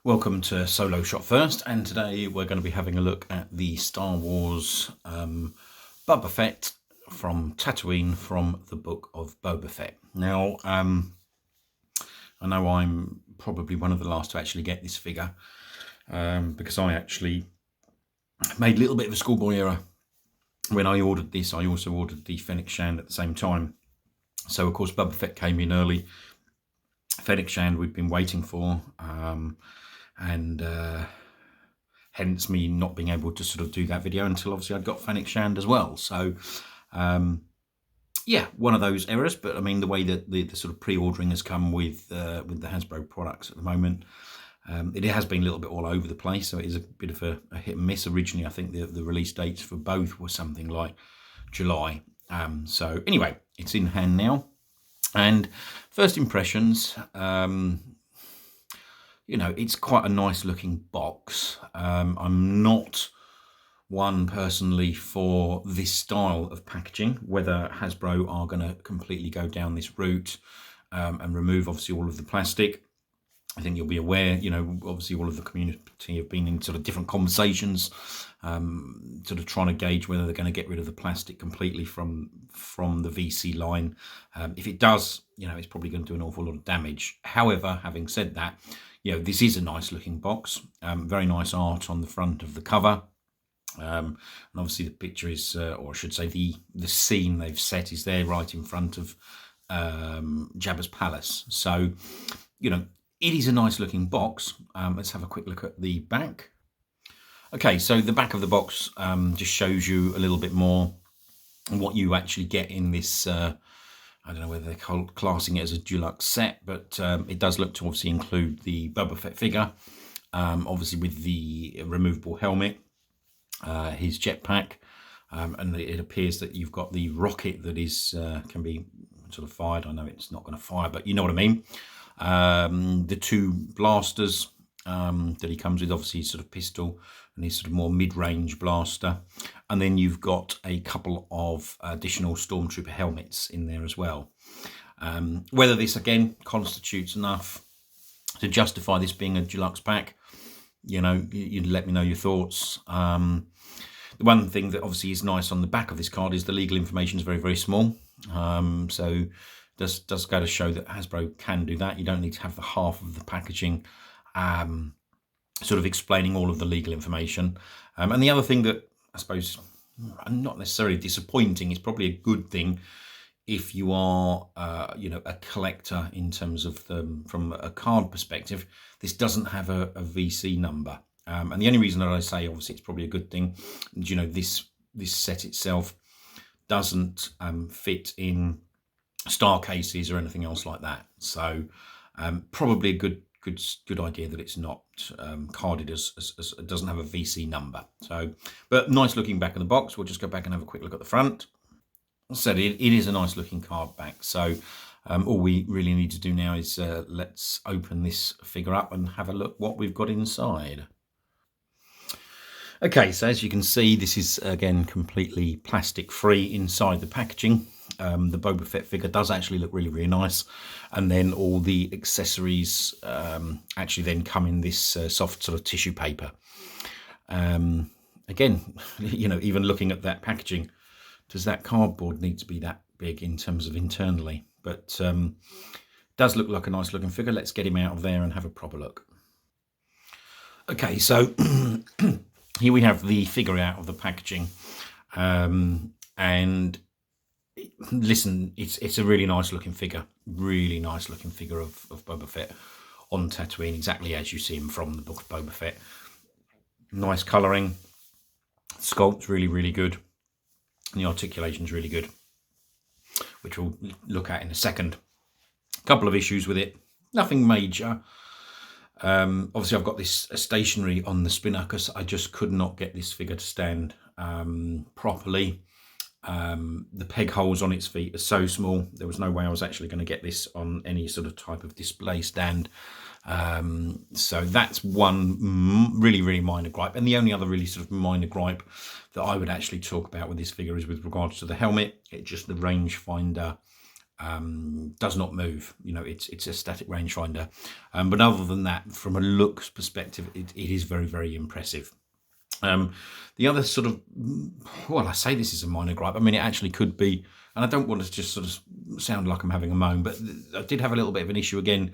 Welcome to Solo Shot First, and today we're going to be having a look at the Star Wars Boba Fett from Tatooine from the book of Boba Fett. Now, I know I'm probably one of the last to actually get this figure because I actually made a little bit of a schoolboy error when I ordered this. I also ordered the Fennec Shand at the same time. So, of course, Boba Fett came in early. Fennec Shand we've been waiting for. And hence me not being able to sort of do that video until obviously I'd got Fennec Shand as well. So yeah, one of those errors. But I mean, the way that the sort of pre-ordering has come with the Hasbro products at the moment, it has been a little bit all over the place. So it is a bit of a hit and miss. Originally, I think the release dates for both were something like July. So anyway, it's in hand now. And first impressions, you know, it's quite a nice looking box. I'm not one personally for this style of packaging, whether Hasbro are going to completely go down this route and remove obviously all of the plastic. I think you'll be aware, you know, obviously all of the community have been in sort of different conversations, sort of trying to gauge whether they're going to get rid of the plastic completely from the VC line. If it does, you know, it's probably going to do an awful lot of damage. However, having said that, you know, this is a nice looking box, very nice art on the front of the cover. And obviously the picture is, or I should say the scene they've set is there right in front of Jabba's palace. So, you know, it is a nice looking box. Let's have a quick look at the back. Okay, so the back of the box just shows you a little bit more what you actually get in this, I don't know whether they're classing it as a deluxe set, but it does look to obviously include the Boba Fett figure, obviously with the removable helmet, his jetpack, and it appears that you've got the rocket that is can be sort of fired. I know it's not going to fire, but you know what I mean. The two blasters that he comes with, obviously his sort of pistol and his sort of more mid-range blaster, and then you've got a couple of additional stormtrooper helmets in there as well. Whether this again constitutes enough to justify this being a deluxe pack, you know, you'd let me know your thoughts. The one thing that obviously is nice on the back of this card is the legal information is very, very small. So does go to show that Hasbro can do that. You don't need to have the half of the packaging sort of explaining all of the legal information. And the other thing that I suppose not necessarily disappointing, is probably a good thing if you are you know, a collector in terms of from a card perspective. This doesn't have a VC number. And the only reason that I say obviously it's probably a good thing, you know, this set itself doesn't fit in star cases or anything else like that. So probably a good idea that it's not carded as it doesn't have a VC number. So, but nice looking back of the box. We'll just go back and have a quick look at the front. As I said, it is a nice looking card back. So all we really need to do now is let's open this figure up and have a look what we've got inside. Okay, so as you can see, this is again completely plastic free inside the packaging. The Boba Fett figure does actually look really, really nice. And then all the accessories actually then come in this soft sort of tissue paper. Again, you know, even looking at that packaging, does that cardboard need to be that big in terms of internally? But does look like a nice looking figure. Let's get him out of there and have a proper look. Okay, so here we have the figure out of the packaging. And listen, it's a really nice looking figure, of Boba Fett on Tatooine, exactly as you see him from the book of Boba Fett. Nice colouring, sculpt's really, really good, and the articulation's really good, which we'll look at in a second. A couple of issues with it, nothing major. Obviously I've got this stationary on the spinner because I just could not get this figure to stand properly. The peg holes on its feet are so small, there was no way I was actually going to get this on any sort of type of display stand. So that's one really, really minor gripe. And the only other really sort of minor gripe that I would actually talk about with this figure is with regards to the helmet. It just, the rangefinder does not move. You know, it's a static rangefinder. But other than that, from a looks perspective, it is very, very impressive. The other sort of, well, I say this is a minor gripe. I mean, it actually could be, and I don't want to just sort of sound like I'm having a moan, but I did have a little bit of an issue again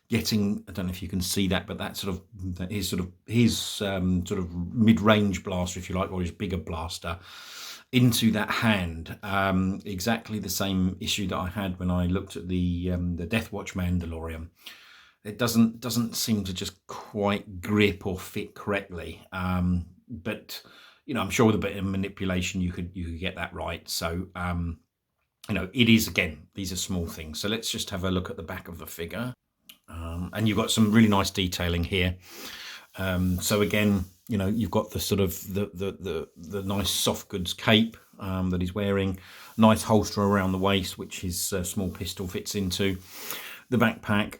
getting, I don't know if you can see that, but that sort of his sort of mid-range blaster, if you like, or his bigger blaster into that hand. Exactly the same issue that I had when I looked at the Death Watch Mandalorian. It doesn't seem to just quite grip or fit correctly. But you know, I'm sure with a bit of manipulation you could get that right. So you know, it is, again, these are small things. So let's just have a look at the back of the figure. And you've got some really nice detailing here. So again, you know, you've got the sort of the nice soft goods cape that he's wearing, nice holster around the waist, which his small pistol fits into. The backpack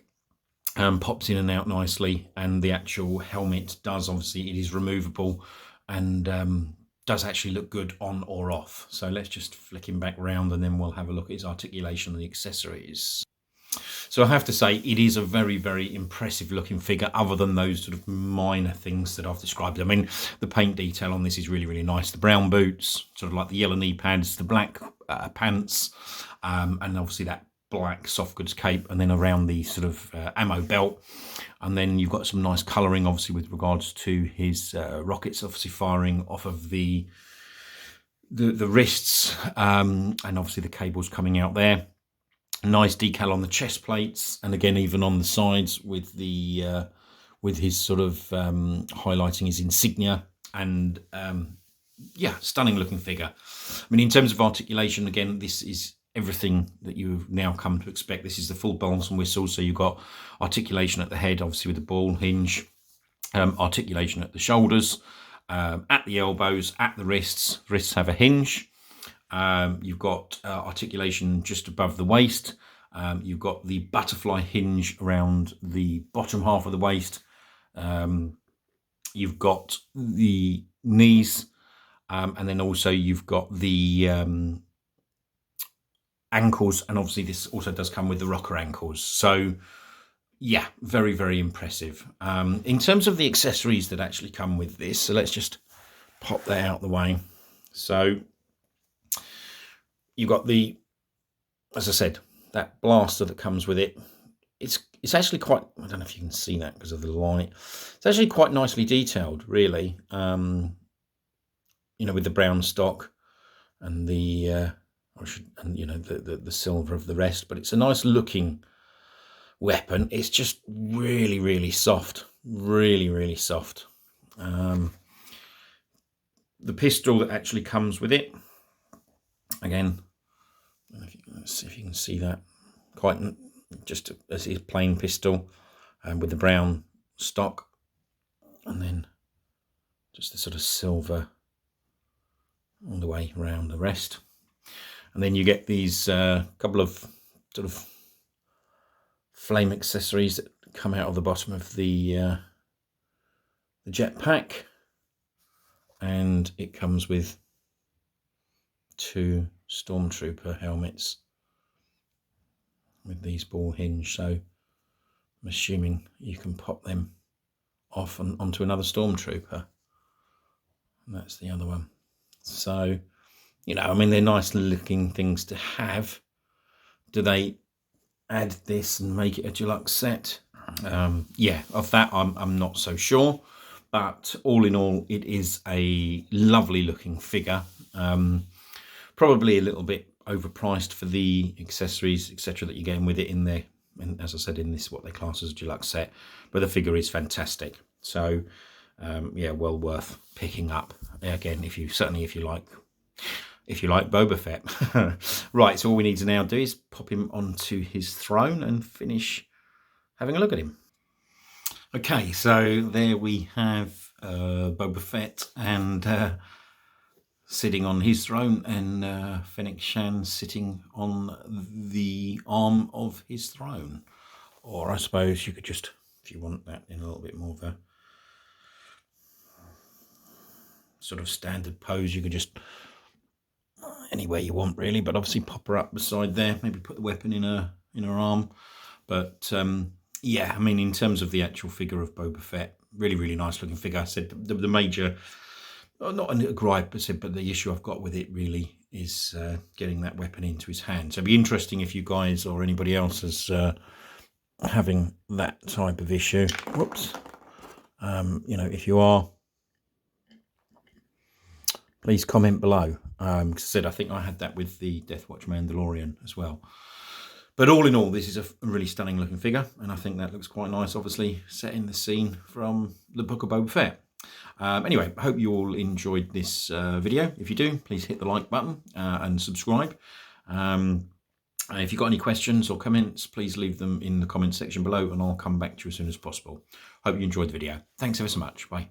pops in and out nicely, and the actual helmet does, obviously, it is removable and does actually look good on or off. So let's just flick him back round and then we'll have a look at his articulation and the accessories. So I have to say, it is a very, very impressive looking figure, other than those sort of minor things that I've described. I mean, the paint detail on this is really, really nice. The brown boots, sort of like the yellow knee pads, the black pants, and obviously that black soft goods cape, and then around the sort of ammo belt. And then you've got some nice colouring, obviously, with regards to his rockets, obviously firing off of the wrists, and obviously the cables coming out there. Nice decal on the chest plates, and again even on the sides with the with his sort of highlighting his insignia. And yeah, stunning looking figure. I mean, in terms of articulation, again, this is everything that you've now come to expect. This is the full bells and whistles. So you've got articulation at the head, obviously with the ball hinge, articulation at the shoulders, at the elbows, at the wrists. Wrists have a hinge. You've got articulation just above the waist. You've got the butterfly hinge around the bottom half of the waist. You've got the knees, and then also you've got the ankles, and obviously this also does come with the rocker ankles. So yeah, very, very impressive. In terms of the accessories that actually come with this, so let's just pop that out the way. So you've got the, as I said, that blaster that comes with it. It's actually quite, I don't know if you can see that because of the light. It's actually quite nicely detailed, really. You know, with the brown stock and the, and you know, the silver of the rest. But it's a nice looking weapon. It's just really, really soft. Really, really soft. The pistol that actually comes with it, again, let's see if you can see that. Quite just as his plain pistol, with the brown stock, and then just the sort of silver all the way around the rest. And then you get these couple of sort of flame accessories that come out of the bottom of the jetpack, and it comes with 2 stormtrooper helmets with these ball hinge, so I'm assuming you can pop them off and onto another stormtrooper, and that's the other one. So, you know, I mean, they're nice looking things to have. Do they add this and make it a deluxe set? Yeah, of that I'm not so sure, but all in all, it is a lovely looking figure. Probably a little bit overpriced for the accessories, etc., that you're getting with it in there. And as I said, in this, what they class as a deluxe set, but the figure is fantastic. So yeah, well worth picking up. Again, if you like Boba Fett. Right, so all we need to now do is pop him onto his throne and finish having a look at him. Okay, so there we have Boba Fett, and sitting on his throne, and Fennec Shan sitting on the arm of his throne. Or I suppose you could just, if you want that in a little bit more of a sort of standard pose, you could just anywhere you want really, but obviously pop her up beside there, maybe put the weapon in her arm. But yeah, I mean, in terms of the actual figure of Boba Fett, really, really nice looking figure. I said the major, not a gripe, but the issue I've got with it really is getting that weapon into his hand. So it'd be interesting if you guys or anybody else is having that type of issue. Whoops. You know, if you are, please comment below. Because I said I think I had that with the Death Watch Mandalorian as well. But all in all, this is a really stunning looking figure, and I think that looks quite nice, obviously, setting the scene from the Book of Boba Fett. Anyway, I hope you all enjoyed this video. If you do, please hit the like button and subscribe. If you've got any questions or comments, please leave them in the comment section below, and I'll come back to you as soon as possible. Hope you enjoyed the video. Thanks ever so much. Bye.